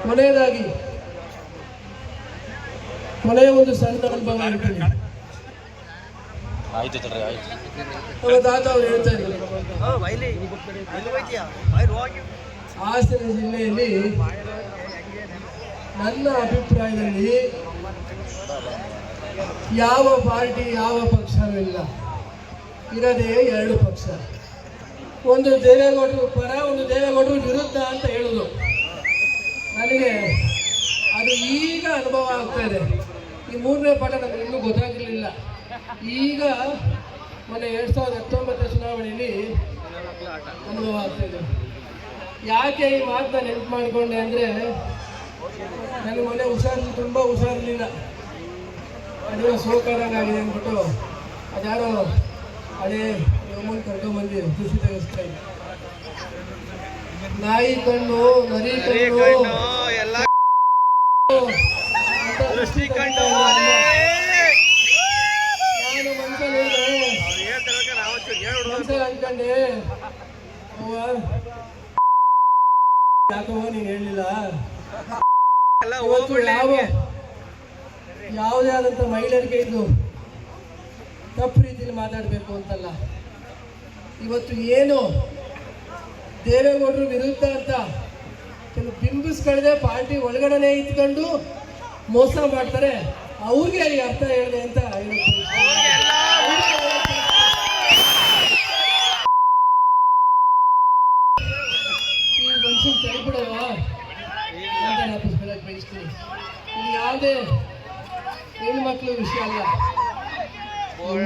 ಕೊನೆಯದಾಗಿ ಕೊನೆಯ ಒಂದು ಸಣ್ಣ ಅನುಭವ ಹೇಳ್ತೀನಿ. ನಮ್ಮ ತಾತ ಅವರು ಹೇಳ್ತಾ ಇದ್ರು, ಹಾಸನ ಜಿಲ್ಲೆಯಲ್ಲಿ ನನ್ನ ಅಭಿಪ್ರಾಯದಲ್ಲಿ ಯಾವ ಪಾರ್ಟಿ ಯಾವ ಪಕ್ಷವೂ ಇಲ್ಲ, ಇರೋದೇ ಎರಡು ಪಕ್ಷ. ಒಂದು ದೇವೇಗೌಡರು ಪರ, ಒಂದು ದೇವೇಗೌಡರು ವಿರುದ್ಧ ಅಂತ ಹೇಳುದು. ನನಗೆ ಅದು ಈಗ ಅನುಭವ ಆಗ್ತಾ ಇದೆ. ಈ ಮೂರನೇ ಪಾಠ ನನಗೆ ಇನ್ನೂ ಗೊತ್ತಾಗಿರಲಿಲ್ಲ. ಈಗ ಮೊನ್ನೆ 2019 ಚುನಾವಣೆಯಲ್ಲಿ ಅನುಭವ ಆಗ್ತಾ ಇದೆ. ಯಾಕೆ ಈ ಮಾತನ್ನ ನೆನಪು ಮಾಡಿಕೊಂಡೆ ಅಂದರೆ, ನನಗೆ ಮೊನ್ನೆ ತುಂಬ ಹುಷಾರಿರಲಿಲ್ಲ, ಅದೇನೋ ಸೋಕಾರಂಗಾಗಿದೆ ಅಂದ್ಬಿಟ್ಟು ಅದ್ಯಾರೋ ಅದೇ ಯಮನ್ ಕರ್ಕೊಂಡ್ಬಂದು ಕೃಷಿ ತೆಗೆಸ್ತಾ ಇದ್ದೆ. ನಾಯಿ ಕಣ್ಣು, ನರಿ ಕಣ್ಣು, ನಾನು ಮನ್ಸಲ್ಲಿ ಅನ್ಕೊಂಡೆ, ಯಾಕೋ ನೀನು ಹೇಳಲಿಲ್ಲ. ಯಾವುದೇ ಆದಂಥ ಮಹಿಳೆಯರಿಗೆ ಇದು ತಪ್ಪು ರೀತಿಯಲ್ಲಿ ಮಾತಾಡಬೇಕು ಅಂತಲ್ಲ. ಇವತ್ತು ಏನು ದೇವೇಗೌಡರು ವಿರುದ್ಧ ಅಂತ ಕೆಲವು ಬಿಂಬಿಸ್ಕೊಳ್ಳದೆ ಪಾರ್ಟಿ ಒಳಗಡೆ ಇದ್ಕೊಂಡು ಮೋಸ ಮಾಡ್ತಾರೆ, ಅವ್ರಿಗೆ ಈ ಅರ್ಥ ಹೇಳಿದೆ ಅಂತ ಈ ಮನುಷ್ಯನ ಕೈಬಿಡವ ಅಂತ ನಾನು ಬಯಸ್ತೀನಿ. ಇದು ಯಾವುದೇ ಹೆಣ್ಮಕ್ಳು ವಿಷಯ ಅಲ್ಲ.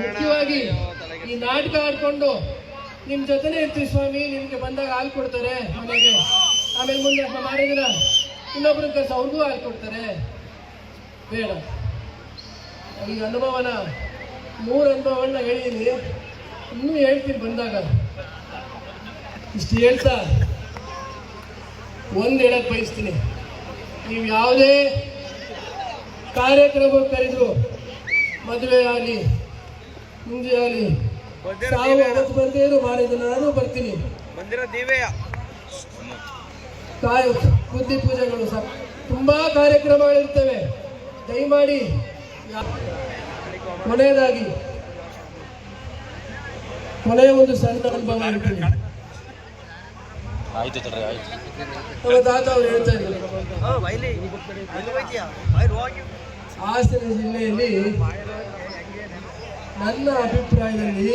ಮುಖ್ಯವಾಗಿ ಈ ನಾಟಕ ಆಡ್ಕೊಂಡು ನಿಮ್ಮ ಜೊತೆನೇ ಇರ್ತೀವಿ ಸ್ವಾಮಿ, ನಿಮ್ಗೆ ಬಂದಾಗ ಹಾಲು ಕೊಡ್ತಾರೆ ಮನೆಗೆ, ಆಮೇಲೆ ಮುಂದೆ ಮಾಡಿದ್ರ ಇನ್ನೊಬ್ರ ಕೆಲಸ ಅವ್ರಿಗೂ ಹಾಲು ಕೊಡ್ತಾರೆ. ಬೇಡ. ಈ ಅನುಭವನ 3 ಅನುಭವಗಳನ್ನ ಹೇಳಿದ್ದೀನಿ, ಇನ್ನೂ ಹೇಳ್ತೀನಿ ಬಂದಾಗ. ಇಷ್ಟು ಹೇಳ್ತಾ ಒಂದು ಹೇಳಕ್ ಬಯಸ್ತೀನಿ. ನೀವು ಯಾವುದೇ ಕಾರ್ಯಕ್ರಮ ಕರೆದ್ರು, ಮದುವೆ ಆಗಲಿ ಮುಂದೆ ಆಗಲಿ, ಸಾವು ಅವತ್ತು ಬರ್ದೇನು ಮಾಡಿದ್ರು ನಾನು ಬರ್ತೀನಿ. ಬುದ್ಧಿ ಪೂಜೆಗಳು ತುಂಬಾ ಕಾರ್ಯಕ್ರಮಗಳಿರ್ತವೆ. ದಯಮಾಡಿ ಕೊನೆಯದಾಗಿ ಕೊನೆಯ ಒಂದು ಸಣ್ಣ ಅನುಭವ ಹೇಳ್ತೀನಿ. ನಮ್ಮ ತಾತ ಅವರು ಹೇಳ್ತಾ ಇದ್ರು, ಹಾಸನ ಜಿಲ್ಲೆಯಲ್ಲಿ ನನ್ನ ಅಭಿಪ್ರಾಯದಲ್ಲಿ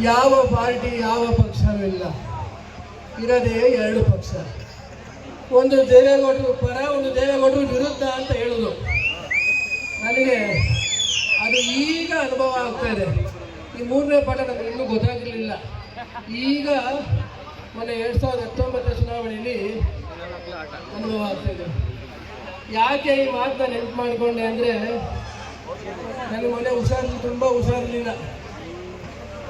ಯಾವ ಪಾರ್ಟಿ ಯಾವ ಪಕ್ಷವೂ ಇಲ್ಲ, ಇರೋದೇ ಎರಡು ಪಕ್ಷ. ಒಂದು ದೇವೇಗೌಡರು ಪರ, ಒಂದು ದೇವೇಗೌಡರು ವಿರುದ್ಧ ಅಂತ ಹೇಳುದು. ನನಗೆ ಅದು ಈಗ ಅನುಭವ ಆಗ್ತಾ ಇದೆ. ಈ ಮೂರನೇ ಪಾಠ ನನಗೆ ಇನ್ನೂ ಗೊತ್ತಾಗಿರಲಿಲ್ಲ. ಈಗ ಮೊನ್ನೆ 2019 ಚುನಾವಣೆಯಲ್ಲಿ ಅನುಭವ ಆಗ್ತಾ ಇದೆ. ಯಾಕೆ ಈ ಮಾತನ್ನ ನೆನಪು ಮಾಡಿಕೊಂಡೆ ಅಂದರೆ, ನನಗೆ ಮೊನ್ನೆ ತುಂಬ ಹುಷಾರಿರಲಿಲ್ಲ,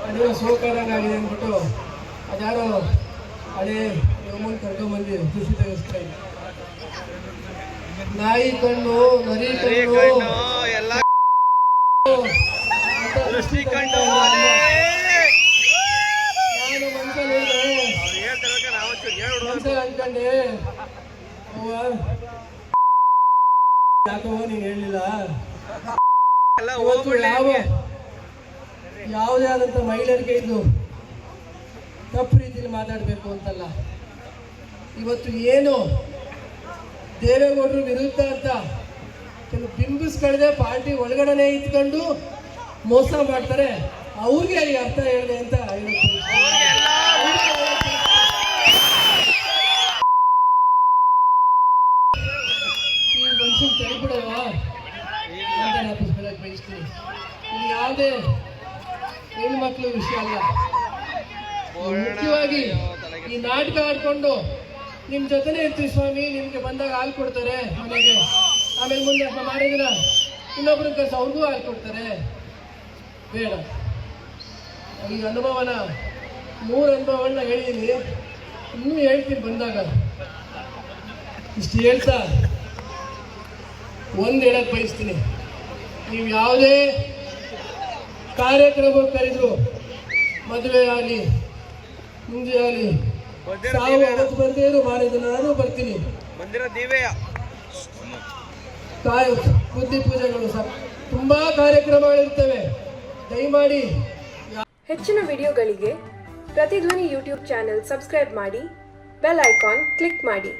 ಅದೇನೋ ಸೋಕಾರಂಗಾಗಿದೆ ಅಂದ್ಬಿಟ್ಟು ಅದ್ಯಾರೋ ಅದೇ ಯಮನ್ ಕರ್ಕೊಂಡ್ಬಂದು ಕೃಷಿ ತೆಗೆಸ್ತಾ ಇದ್ದೆ. ನಾಯಿ ಕಣ್ಣು, ನರಿ ಕಣ್ಣು, ನಾನು ಮನ್ಸಲ್ಲಿ ಅನ್ಕೊಂಡೆ, ಯಾಕೋ ನೀನು ಹೇಳಲಿಲ್ಲ. ಯಾವುದೇ ಆದಂಥ ಮಹಿಳೆಯರಿಗೆ ಇದು ತಪ್ಪು ರೀತಿಯಲ್ಲಿ ಮಾತಾಡಬೇಕು ಅಂತಲ್ಲ. ಇವತ್ತು ಏನು ದೇವೇಗೌಡರು ವಿರುದ್ಧ ಅಂತ ಕೆಲವು ಬಿಂಬಿಸ್ಕೊಳ್ಳದೆ ಪಾರ್ಟಿ ಒಳಗಡೆ ಇದ್ಕೊಂಡು ಮೋಸ ಮಾಡ್ತಾರೆ, ಅವ್ರಿಗೆ ಈ ಅರ್ಥ ಹೇಳಿದೆ ಅಂತ ಈ ಮನುಷ್ಯನ ಕೈಬಿಡವ ಅಂತ ನಾನು ಬಯಸ್ತೀನಿ. ಇದು ಯಾವುದೇ ಹೆಣ್ಮಕ್ಳು ವಿಷಯ ಅಲ್ಲ. ಮುಖ್ಯವಾಗಿ ಈ ನಾಟಕ ಆಡ್ಕೊಂಡು ನಿಮ್ಮ ಜೊತೆನೇ ಇರ್ತೀವಿ ಸ್ವಾಮಿ, ನಿಮ್ಗೆ ಬಂದಾಗ ಹಾಲು ಕೊಡ್ತಾರೆ ಮನೆಗೆ, ಆಮೇಲೆ ಮುಂದೆ ಮಾಡಿದ್ರ ಇನ್ನೊಬ್ರ ಕೆಲಸ ಅವ್ರಿಗೂ ಹಾಲು ಕೊಡ್ತಾರೆ. ಬೇಡ. ಈ ಅನುಭವನ 3 ಅನುಭವಗಳನ್ನ ಹೇಳಿದ್ದೀನಿ, ಇನ್ನೂ ಹೇಳ್ತೀನಿ ಬಂದಾಗ. ಇಷ್ಟು ಹೇಳ್ತಾ ಒಂದು ಹೇಳಕ್ ಬಯಸ್ತೀನಿ. ನೀವು ಯಾವುದೇ ಕಾರ್ಯಕ್ರಮ ಕರೆದ್ರು, ಮದುವೆ ಆಗಲಿ ಮುಂದೆ ಆಗಲಿ, ಸಾವು ಅವತ್ತು ಬರ್ದೇನು ಮಾಡಿದ್ದು ನಾನು ಬರ್ತೀನಿ. ಬುದ್ಧಿ ಪೂಜೆಗಳು ತುಂಬಾ ಕಾರ್ಯಕ್ರಮಗಳಿರ್ತವೆ. ದಯಮಾಡಿ ಹೆಚ್ಚಿನ ವಿಡಿಯೋಗಳಿಗೆ ಪ್ರತಿಧ್ವನಿ ಯೂಟ್ಯೂಬ್ ಚಾನೆಲ್ ಸಬ್ಸ್ಕ್ರೈಬ್ ಮಾಡಿ, ಬೆಲ್ ಐಕಾನ್ ಕ್ಲಿಕ್ ಮಾಡಿ.